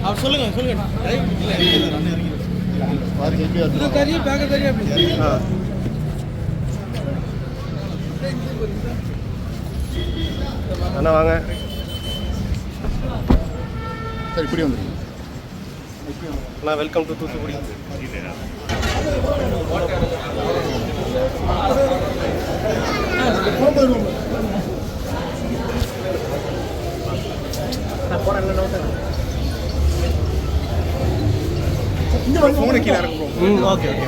அவர் சொல்லுங்க சொல்லுங்க. அண்ணா வாங்க சார். இப்படி வந்துருங்க அண்ணா. Welcome to Thoothukudi. ஃபோனை கீழே இறக்குறோம். Okay okay.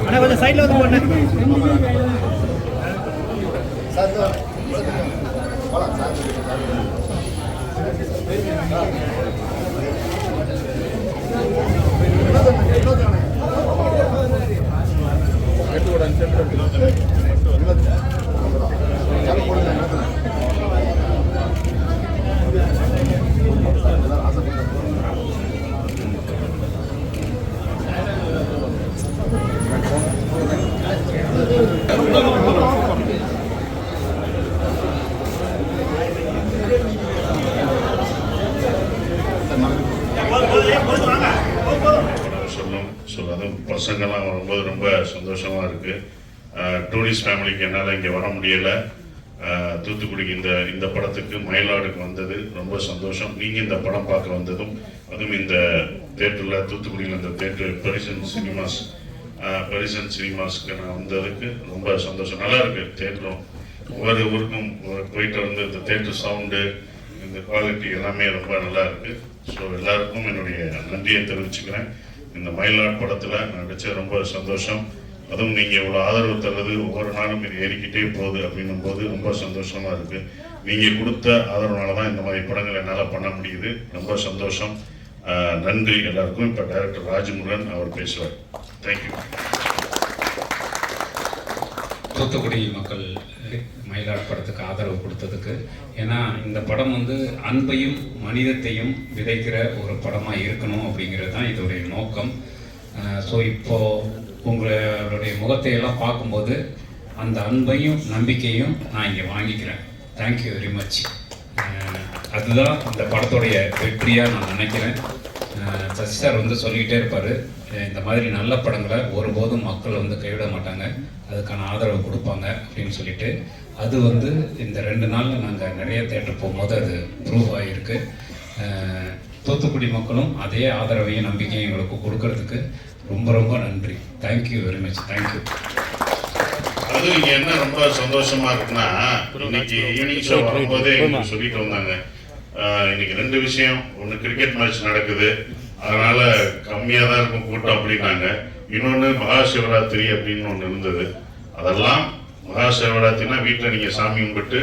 அண்ணா கொஞ்சம் சைடில் வந்து போன அதுவும் பசங்கள்லாம் வரும்போது ரொம்ப சந்தோஷமாக இருக்குது. டூரிஸ்ட் ஃபேமிலிக்கு என்னால் இங்கே வர முடியலை. தூத்துக்குடிக்கு இந்த படத்துக்கு மயிலாடுக்கு வந்தது ரொம்ப சந்தோஷம். நீங்கள் இந்த படம் பார்க்க வந்ததும், அதுவும் இந்த தேட்டரில் தூத்துக்குடியில் இந்த தேட்டர் பெரிசன் சினிமாஸ்க்கு நான் வந்ததுக்கு ரொம்ப சந்தோஷம். நல்லா இருக்குது தேட்டரும். ஒவ்வொரு ஊருக்கும் போயிட்டு வந்து இந்த தேட்டர் சவுண்டு, இந்த குவாலிட்டி எல்லாமே ரொம்ப நல்லா இருக்குது. ஸோ எல்லாருக்கும் என்னுடைய நன்றியை தெரிவிச்சுக்கிறேன். இந்த மயிலாடு படத்தில் நடித்த ரொம்ப சந்தோஷம். அதுவும் நீங்கள் இவ்வளோ ஆதரவு தர்றது ஒவ்வொரு நாளும் இது ஏறிக்கிட்டே போகுது அப்படின்னும் போது ரொம்ப சந்தோஷமாக இருக்குது. நீங்கள் கொடுத்த ஆதரவுனால தான் இந்த மாதிரி படங்கள் என்னால் பண்ண முடியுது. ரொம்ப சந்தோஷம். நன்றி எல்லாருக்கும். இப்போ டைரக்டர் ராஜமுருகன் அவர் பேசுவார். தேங்க்யூ. தூத்துக்குடி மக்கள் மயிலாடு படத்துக்கு ஆதரவு கொடுத்ததுக்கு. ஏன்னா இந்த படம் வந்து அன்பையும் மனிதத்தையும் விதைக்கிற ஒரு படமாக இருக்கணும் அப்படிங்கிறது தான் இதோடைய நோக்கம். ஸோ இப்போது உங்களுடைய முகத்தையெல்லாம் பார்க்கும்போது அந்த அன்பையும் நம்பிக்கையும் நான் இங்கே வாங்கிக்கிறேன். Thank you very much. அதுதான் இந்த படத்துடைய வெற்றியாக நான் நினைக்கிறேன். சசி சார் வந்து சொல்லிக்கிட்டே இருப்பார், இந்த மாதிரி நல்ல படங்களை ஒருபோதும் மக்கள் வந்து கைவிட மாட்டாங்க, அதுக்கான ஆதரவு கொடுப்பாங்க அப்படின்னு சொல்லிட்டு. அது வந்து இந்த 2 நாளில் நாங்கள் நிறைய தேட்டர் போகும்போது அது ப்ரூவ் ஆகிருக்கு. தூத்துக்குடி மக்களும் அதே ஆதரவையும் நம்பிக்கையும் எங்களுக்கு கொடுக்கறதுக்கு ரொம்ப ரொம்ப நன்றி. Thank you very much. தேங்க்யூ. அது இங்கே என்ன ரொம்ப சந்தோஷமாக இருக்குன்னா, இன்னைக்கு ஈவினிங் ஷோ வரும்போதே சொல்லிட்டு வந்தாங்க, இன்னைக்கு 2 விஷயம். ஒன்று கிரிக்கெட் மேட்ச் நடக்குது, அதனால கம்மியாக தான் இருக்கும் கூட்டம் அப்படின்னாங்க. இன்னொன்று மகா சிவராத்திரி அப்படின்னு ஒன்று இருந்தது. அதெல்லாம் மகா சிவராத்திரினா வீட்டில் நீங்கள் சாமி கும்பிட்டு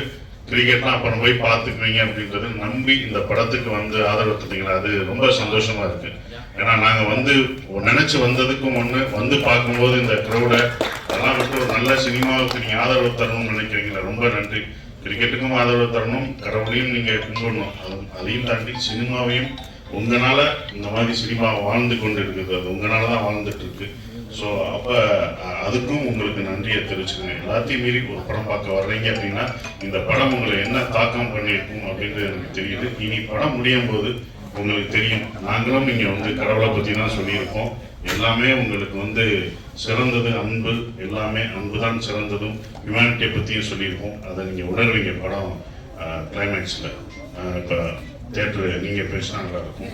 கிரிக்கெட்லாம் அப்புறம் போய் பார்த்துக்குவீங்க அப்படின்றது நம்பி இந்த படத்துக்கு வந்து ஆதரவு தந்தீங்களா, அது ரொம்ப சந்தோஷமாக இருக்குது. ஏன்னா நாங்கள் வந்து நினச்சி வந்ததுக்கும் ஒன்று, வந்து பார்க்கும்போது இந்த க்ரௌடை அதெல்லாம் விட்டு ஒரு நல்ல சினிமாவுக்கு நீங்கள் ஆதரவு தரணும்னு நினைக்கிறீங்களா, ரொம்ப நன்றி. கிரிக்கெட்டுக்கும் ஆதரவு தரணும், கடவுளையும் நீங்கள் கும்பிடணும், அதையும் தாண்டி சினிமாவையும் உங்களால் இந்த மாதிரி சினிமா வாழ்ந்து கொண்டு இருக்குது. அது உங்களால் தான் வாழ்ந்துட்டு இருக்கு. ஸோ அப்போ அதுக்கும் உங்களுக்கு நன்றியை தெரிவிச்சுக்கணும். எல்லாத்தையும் மீறி ஒரு படம் பார்க்க வர்றீங்க அப்படின்னா இந்த படம் உங்களை என்ன தாக்கம் பண்ணியிருக்கும் அப்படின்றது எனக்கு தெரியுது. இனி படம் முடியும் போது உங்களுக்கு தெரியும். நாங்களும் இங்கே வந்து கடவுளை பற்றி தான் சொல்லியிருக்கோம். எல்லாமே உங்களுக்கு வந்து சிறந்தது அன்பு, எல்லாமே அன்பு தான் சிறந்ததும், ஹியூமனிட்டியை பற்றியும் சொல்லியிருக்கோம். அதை நீங்கள் உணர்வீங்க படம் கிளைமேக்ஸில். இப்போ தேட்டரு நீங்கள் பேசினா நல்லாயிருக்கும்.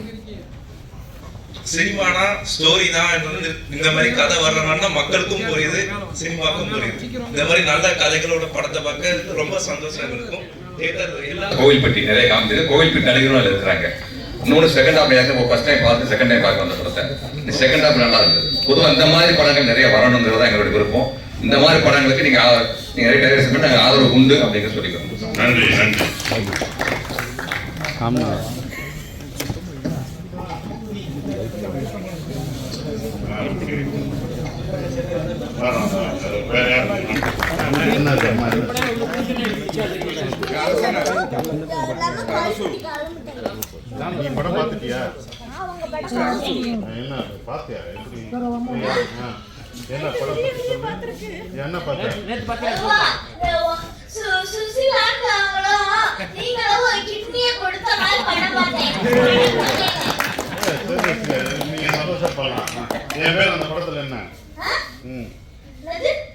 சினிமானா ஸ்டோரி தான். இந்த மாதிரி கதை வர்றதுனால மக்களுக்கும் புரியுது, சினிமாவுக்கும் புரியுது. இந்த மாதிரி நல்ல கதைகளோட படத்தை பார்க்க ரொம்ப சந்தோஷம் இருக்கும். கோவில்பட்டி நிறைய காமிச்சது. கோவில்பட்டி நடிகர்கள் இருக்கிறாங்க. இன்னொன்று செகண்ட் ஹாஃப் எனக்கு ஃபர்ஸ்ட் டைம் பார்த்து செகண்ட் டைம் பார்க்க வந்த படத்தை. இந்த செகண்ட் ஹாஃப் நல்லா இருந்தது. பொதுவாக இந்த மாதிரி படங்கள் நிறைய வரணுங்கிறது தான் எங்களுடைய விருப்பம். இந்த மாதிரி படங்களுக்கு நீங்கள் டைரக்ஷன் பண்ணி நாங்கள் ஆதரவு உண்டு அப்படிங்கிற சொல்லிக்கிறோம். நன்றி நன்றி. ஆமாம். நீ படம் பார்த்துட்டியா? என்ன பார்த்தியா? எப்படி என்ன படம் என்ன பார்த்த? என் பேர் அந்த படத்துல என்ன?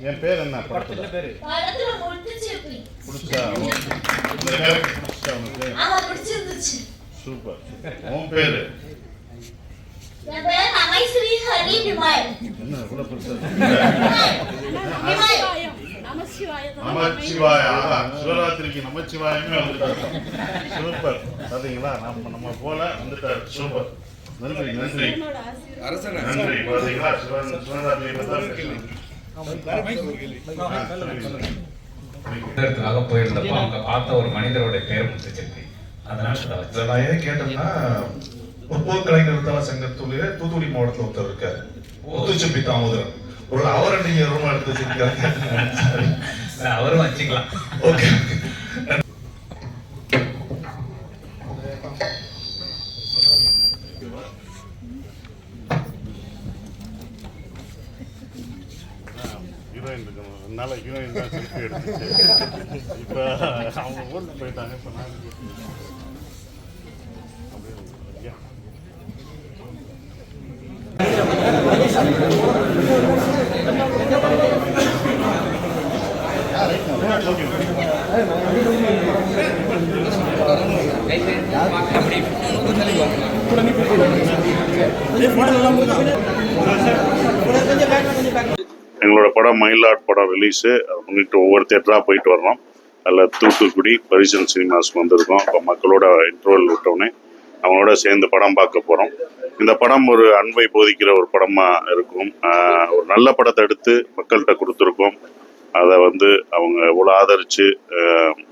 என் பேர் என்ன படத்துல? சூப்பர். உன் பேரு என்ன இவ்வளவு பெருசா? நமச்சிவாயா. சிவராத்திரிக்கு நமச்சிவாயமே வந்துட்டாரு. சூப்பர். பாத்தீங்களா? நம்ம போல வந்துட்டாரு. சூப்பர். நன்றி நன்றி நன்றி. பாத்தீங்களா? சிவராத்திரிக்காக போயிருந்தப்போ அவங்க பார்த்த ஒரு மனிதருடைய பேர் முத்துச்சிற்பி. அதனால நான் ஏன் கேட்டேன்னா, முற்போக்கு கலைஞர் தள சங்கத்துடைய தூத்துக்குடி மாவட்டத்தில் ஒருத்தர் இருக்காரு, முத்துச்சிற்பி தாமோதரன். ஒரு அவரை நீங்க ரொம்ப எடுத்து வச்சிருக்காங்க. அவரும் வச்சுக்கலாம். ஓகே. ஹீரோயின் இருக்கணும். அதனால ஹீரோயின் தான் செல்ஃபி எடுத்துச்சு. இப்போ அவங்க ஊருக்கு போயிட்டாங்க. இப்போ நான் அப்படியே எங்களோட படம் மயிலாட் படம் ரிலீஸு. அதை முன்னிட்டு ஒவ்வொரு தேட்டராக போயிட்டு வர்றோம். அதில் தூத்துக்குடி பரிசன் சினிமாஸ்க்கு வந்திருக்கோம். இப்போ மக்களோட இன்டர்வல் விட்டோடனே அவங்களோட சேர்ந்து படம் பார்க்க போகிறோம். இந்த படம் ஒரு அன்பை போதிக்கிற ஒரு படமாக இருக்கும். ஒரு நல்ல படத்தை எடுத்து மக்கள்கிட்ட கொடுத்துருக்கோம். அதை அவங்க எவ்வளோ ஆதரித்து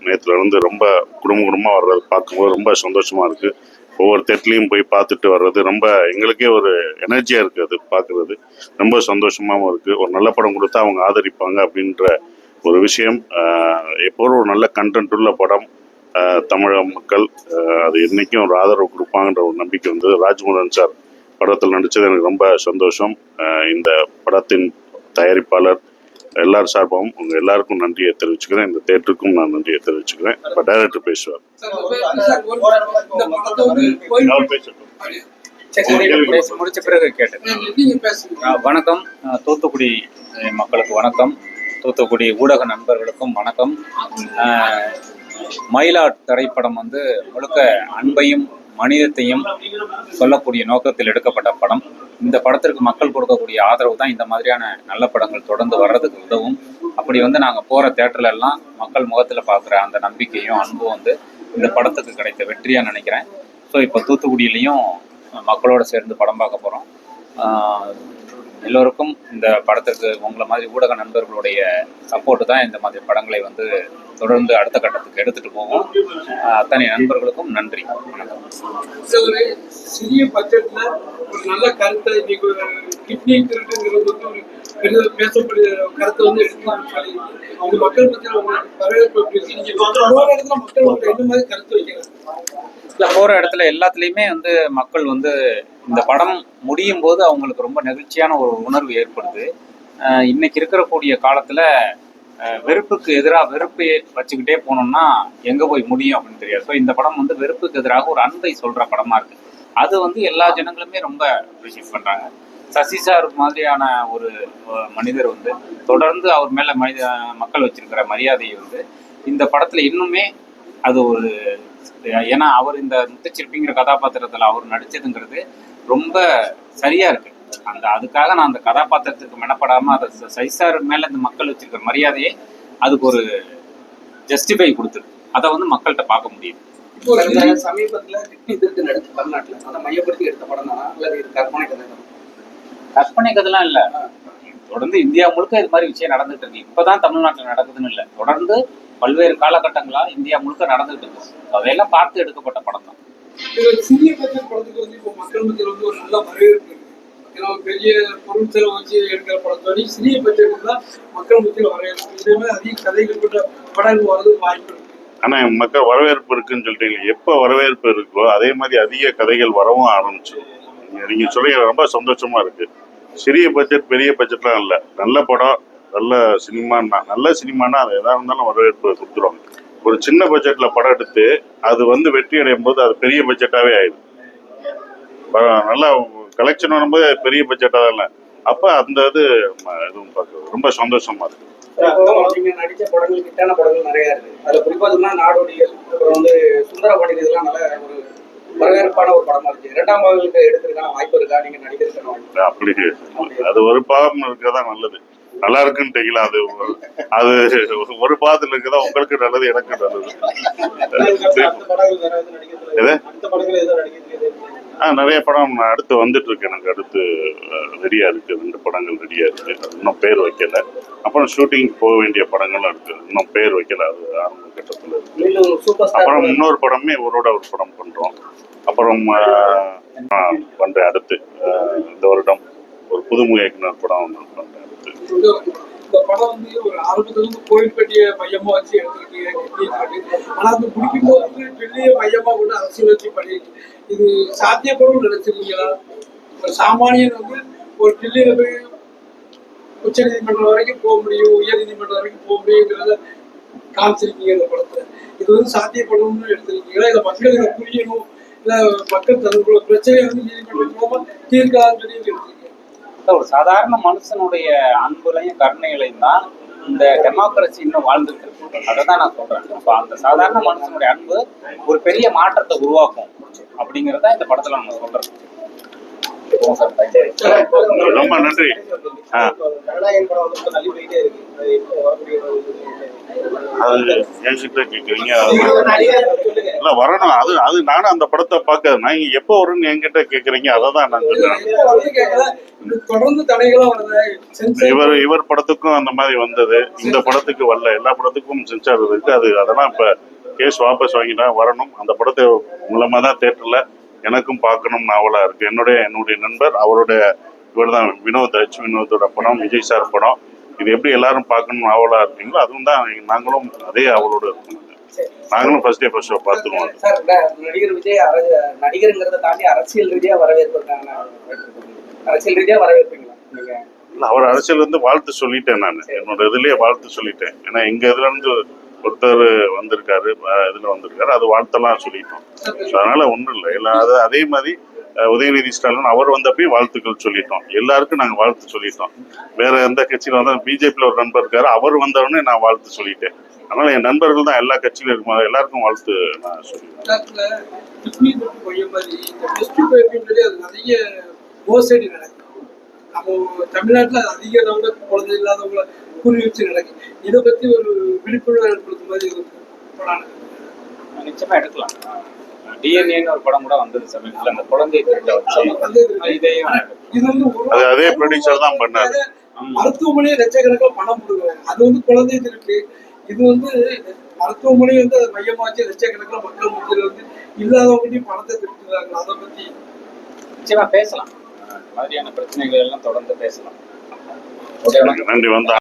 நேற்றுலேருந்து ரொம்ப குடும்பமாக வர்றது பார்க்கும்போது ரொம்ப சந்தோஷமாக இருக்குது. ஒவ்வொரு தேட்டர்லையும் போய் பார்த்துட்டு வர்றது ரொம்ப எங்களுக்கே ஒரு எனர்ஜியாக இருக்குது. அது பார்க்குறது ரொம்ப சந்தோஷமாகவும் இருக்குது. ஒரு நல்ல படம் கொடுத்தா அவங்க ஆதரிப்பாங்க அப்படின்ற ஒரு விஷயம். எப்போதும் ஒரு நல்ல கண்டென்ட் உள்ள படம் தமிழக மக்கள் அது என்றைக்கும் ஒரு ஆதரவு கொடுப்பாங்கன்ற ஒரு நம்பிக்கை வந்தது. ராஜ்முருகன் சார் படத்தில் நடித்தது எனக்கு ரொம்ப சந்தோஷம். இந்த படத்தின் தயாரிப்பாளர் எல்லார் சார்பாகவும் உங்கள் எல்லாருக்கும் நன்றியை தெரிவிச்சுக்கிறேன். இந்த தேட்டருக்கும் நான் நன்றியை தெரிவிச்சுக்கிறேன். இப்போ டைரக்டர் பேசுவார். முடிச்ச பிறகு கேட்டேன். வணக்கம் தூத்துக்குடி மக்களுக்கு வணக்கம், தூத்துக்குடி ஊடக நண்பர்களுக்கும் வணக்கம். மயிலாட் திரைப்படம் முழுக்க அன்பையும் மனிதத்தையும் சொல்லக்கூடிய நோக்கத்தில் எடுக்கப்பட்ட படம். இந்த படத்திற்கு மக்கள் கொடுக்கக்கூடிய ஆதரவு தான் இந்த மாதிரியான நல்ல படங்கள் தொடர்ந்து வர்றதுக்கு உதவும். அப்படி நாங்கள் போகிற தேட்டர்ல எல்லாம் மக்கள் முகத்தில் பார்க்குற அந்த நம்பிக்கையும் அன்பும் இந்த படத்துக்கு கிடைத்த வெற்றியாக நினைக்கிறேன். ஸோ இப்போ தூத்துக்குடியிலையும் மக்களோட சேர்ந்து படம் பார்க்க போகிறோம். எல்லோருக்கும் இந்த படத்திற்கு உங்களை மாதிரி ஊடக நண்பர்களுடைய சப்போர்ட்டு தான் இந்த மாதிரி படங்களை தொடர்ந்து அடுத்த கட்டத்துக்கு எடுத்துட்டு போவோம். அத்தனை நண்பர்களுக்கும் நன்றி. வணக்கம். ஒரு சிறிய பட்ஜெட்ல ஒரு நல்ல கருத்தை கிட்னி திருட்டுங்கிறது ஒரு பெரிய பேசக்கூடிய கருத்தை எடுத்து அவங்க மக்கள் பற்றி மக்கள் என்ன மாதிரி கருத்து வைக்கிறாங்க? போற இடத்துல எல்லாத்துலயுமே மக்கள் இந்த படம் முடியும் போது அவங்களுக்கு ரொம்ப நெகிழ்ச்சியான ஒரு உணர்வு ஏற்படுது. இன்னைக்கு இருக்கக்கூடிய காலத்துல வெறுப்புக்கு எதிராக வெறுப்பை வச்சுக்கிட்டே போனோம்னா எங்க போய் முடியும் அப்படின்னு தெரியாது. ஸோ இந்த படம் வெறுப்புக்கு எதிராக ஒரு அன்பை சொல்ற படமா இருக்கு. அது எல்லா ஜனங்களுமே ரொம்ப அப்ரிஷியேட் பண்றாங்க. சசி சார் மாதிரியான ஒரு மனிதர் தொடர்ந்து அவர் மேல மக்கள் வச்சிருக்கிற மரியாதையை இந்த படத்துல இன்னுமே அது ஒரு, ஏன்னா அவர் இந்த முத்துச்சிற்பிங்கிற கதாபாத்திரத்துல அவர் நடிச்சதுங்கிறது ரொம்ப சரியா இருக்கு. அதுக்காக நான் அந்த கதாபாத்திரத்துக்கு மெனப்படாம அதை சைசார் மேல இந்த மக்கள் வச்சிருக்கிற மரியாதையை அதுக்கு ஒரு ஜஸ்டிஃபை கொடுத்துரு. அதை மக்கள்கிட்ட பார்க்க முடியுது. சமீபத்துல கிட்னி திருட்டு நடந்து தமிழ்நாட்டுல அதை மையப்படுத்தி எடுத்த படம் தானா அல்லது இது கற்பனை கதை? கற்பனை கதைலாம் இல்ல, தொடர்ந்து இந்தியா முழுக்க இது மாதிரி விஷயம் நடந்துட்டு இருக்கு. இப்பதான் தமிழ்நாட்டுல நடக்குதுன்னு இல்லை, தொடர்ந்து பல்வேறு காலகட்டங்களா இந்தியா முழுக்க நடந்துட்டு இருக்கு. அதையெல்லாம் பார்த்து எடுக்கப்பட்ட படம் தான். சிறிய பட்ஜெட் படத்துக்கு இப்போ மக்கள் மத்தியில் ஒரு நல்ல வரவேற்பு இருக்கு. ஏன்னா பெரிய பொருள் செலவு வச்சு எடுக்கிற படத்தோட சிறிய பட்ஜெட் தான் மக்கள் மத்தியில் வரவேற்பு. இதே மாதிரி அதிக கதைகள் கொண்ட படங்கள் வரது வாய்ப்பு இருக்கு. ஆனால் மக்கள் வரவேற்பு இருக்குன்னு சொல்லிட்டீங்க. எப்போ வரவேற்பு இருக்கோ அதே மாதிரி அதிக கதைகள் வரவும் ஆரம்பிச்சு. நீங்கள் சொல்றீங்க, ரொம்ப சந்தோஷமா இருக்கு. சிறிய பட்ஜெட் பெரிய பட்ஜெட்லாம் இல்லை, நல்ல படம் நல்ல சினிமான்னா, நல்ல சினிமானா அது எதாக இருந்தாலும் வரவேற்பு கொடுத்துருவாங்க. ஒரு சின்ன பட்ஜெட்ல படம் எடுத்து அது வந்து வெற்றி அடையும் போது அது பெரிய பட்ஜெட்டாவே ஆயிடுது. நல்லா கலெக்ஷன் வரும்போது அது பெரிய பட்ஜெட்டாக இல்லை. அப்போ அந்த இது எதுவும் பார்க்குறது ரொம்ப சந்தோஷமா இருக்கு. நீங்க நடிச்ச படங்கள் ஹிட்டான படங்கள் நிறைய இருக்கு. அதுல குறிப்பா சொன்னா நாடோடிகள், அப்புறம் வந்து சுந்தரபாண்டி, இதெல்லாம் நல்ல ஒரு வரவேற்பான ஒரு படமா இருக்கு. இரண்டாம் பாகங்களுக்கு எடுக்கிறதுக்கான வாய்ப்பு இருக்கா? நீங்க நடிக்கிறதுக்கான வாய்ப்பு? அப்படி அது ஒரு பாகம் இருக்கதா நல்லது. நல்லா இருக்குன்னு தெரியல. அது ஒரு பாகத்தில் இருக்கதா உங்களுக்கு நல்லது, எனக்கு நல்லது. நிறைய படம் அடுத்து வந்துட்டு இருக்கு. எனக்கு அடுத்து ரெடியா இருக்கு, 2 படங்கள் ரெடியா இருக்கு. இன்னும் பேர் வைக்கல. அப்புறம் ஷூட்டிங் போக வேண்டிய படங்களும் இருக்கு, இன்னும் பேர் வைக்கல. அது ஆரம்ப கட்டத்தில் இருக்கு. அப்புறம் இன்னொரு படமே ஒரு படம் பண்றோம். அப்புறம் பண்றேன் அடுத்து இந்த வருடம் ஒரு புதுமுக இயக்குனர் படம் பண்றேன் அடுத்து. இந்த படம் வந்து ஒரு ஆரம்பத்துல இருந்து கோயில்பட்டியை மையமா வச்சு எடுத்துருக்கீங்க. ஆனா அது முடிக்கும் போது வந்து டெல்லியை மையமா கூட அரசியல் வச்சு பண்ணிருக்கு. இது சாத்தியப்படும் நினைச்சிருக்கீங்களா? ஒரு சாமானியன் வந்து ஒரு டெல்லியில போய் உச்ச நீதிமன்றம் வரைக்கும் போக முடியும், உயர் நீதிமன்றம் வரைக்கும் போக முடியுங்கிறத காமிச்சிருக்கீங்க இந்த படத்துல. இது வந்து சாத்தியப்படும்னு எடுத்திருக்கீங்களா? இல்ல மக்கள் இதை புரியணும், இல்ல மக்கள் தங்களுக்குள்ள பிரச்சனையை வந்து நீதிமன்றம் மூலமா தீர்க்கலாம்னு சொல்லி எடுத்திருக்கீங்க? ஒரு சாதாரண மனுஷனுடைய அன்புலையும் கருணைகளையும் தான் இந்த டெமோக்ரஸி இன்னும் வாழ்ந்துட்டு இருக்கு. அதை தான் நான் சொல்றேன். அப்போ அந்த சாதாரண மனுஷனுடைய அன்பு ஒரு பெரிய மாற்றத்தை உருவாக்கும் அப்படிங்கிறத இந்த படத்துல நம்ம சொல்றோம். ரொம்ப நன்றி. அது என்கிட்ட கேட்குறீங்க, இல்ல வரணும். அது நானும் அந்த படத்தை பார்க்க, நான் எப்போ வரும்னு என்கிட்ட கேட்குறீங்க. அதை தான் நான் சொல்றேன். இவர் படத்துக்கும் அந்த மாதிரி வந்தது, இந்த படத்துக்கு வரல. எல்லா படத்துக்கும் சென்சார் இருக்கு. அதெல்லாம் இப்ப கேஸ் வாபஸ் வாங்கிட்டா வரணும். அந்த படத்தை மூலமா தான் தேட்டர்ல எனக்கும் பார்க்கணும் ஆவலா இருக்கு. என்னுடைய நண்பர், அவருடைய இவர் தான் வினோதோட படம், விஜய் சார் படம். இது எப்படி எல்லாரும் பார்க்கணும் ஆவலா இருக்கீங்களோ அதுவும் தான் நாங்களும் அதே ஆவலோடு இருக்கோம். நாங்களும் ஃபர்ஸ்ட் டே ஃபர்ஸ்ட் ஷோ பார்த்துருவோம். நடிகர் விஜய் நடிகருங்கிறத தாண்டி அரசியல் ரீதியா வரவேற்பாங்க. அரசியல் ரீதியா வரவேற்பீங்களா நீங்க? இல்லை, அவர் அரசியல் வந்து வாழ்த்து சொல்லிட்டேன். நான் என்னோட இதுலயே வாழ்த்து சொல்லிட்டேன். ஏன்னா எங்க இதுல இருந்து ஒருத்தர் வந்திருக்காரு, இதுல வந்திருக்காரு, அது வாழ்த்தெல்லாம் சொல்லிட்டோம். அதனால ஒன்றும் இல்லை. எல்லாம் அதே மாதிரி உதயநிதி ஸ்டாலின் அவர் வந்தப்பயும் வாழ்த்துக்கள் சொல்லிட்டோம். எல்லாருக்கும் நாங்கள் வாழ்த்து சொல்லிட்டோம். வேற எந்த கட்சியில வந்தால் பிஜேபியில் ஒரு நண்பர் இருக்காரு, அவர் வந்தவொடனே நான் வாழ்த்து சொல்லிட்டேன். அதனால என் நண்பர்கள் தான் எல்லா கட்சியிலும் இருக்கும், எல்லாருக்கும் வாழ்த்து நான் சொல்லிட்டேன். நம்ம தமிழ்நாட்டுல அதிக அளவுல குழந்தை இல்லாதவங்களை குறி வச்சு நடக்கும். இதை பத்தி ஒரு விழிப்புணர்வு ஏற்படுத்தும் மாதிரி நிச்சயமா எடுக்கலாம். டிஎன்ஏன்னு ஒரு படம் கூட வந்தது சமீபத்தில், அந்த குழந்தை அதே ப்ரொடியூசர் தான் பண்ணாரு. மருத்துவமனையை லட்சக்கணக்கில் பணம் கொடுக்குறாங்க. அது வந்து குழந்தை இருக்கு. இது வந்து மருத்துவமனை வந்து அதை மையமா வச்சு லட்சக்கணக்கில் மக்கள் மத்தியில் வந்து இல்லாதவங்களையும் பணத்தை திருட்டுறாங்க. அதை பத்தி நிச்சயமா பேசலாம். மாதிரியான பிரச்சனைகள் எல்லாம் தொடர்ந்து பேசலாம். நன்றி. வந்தா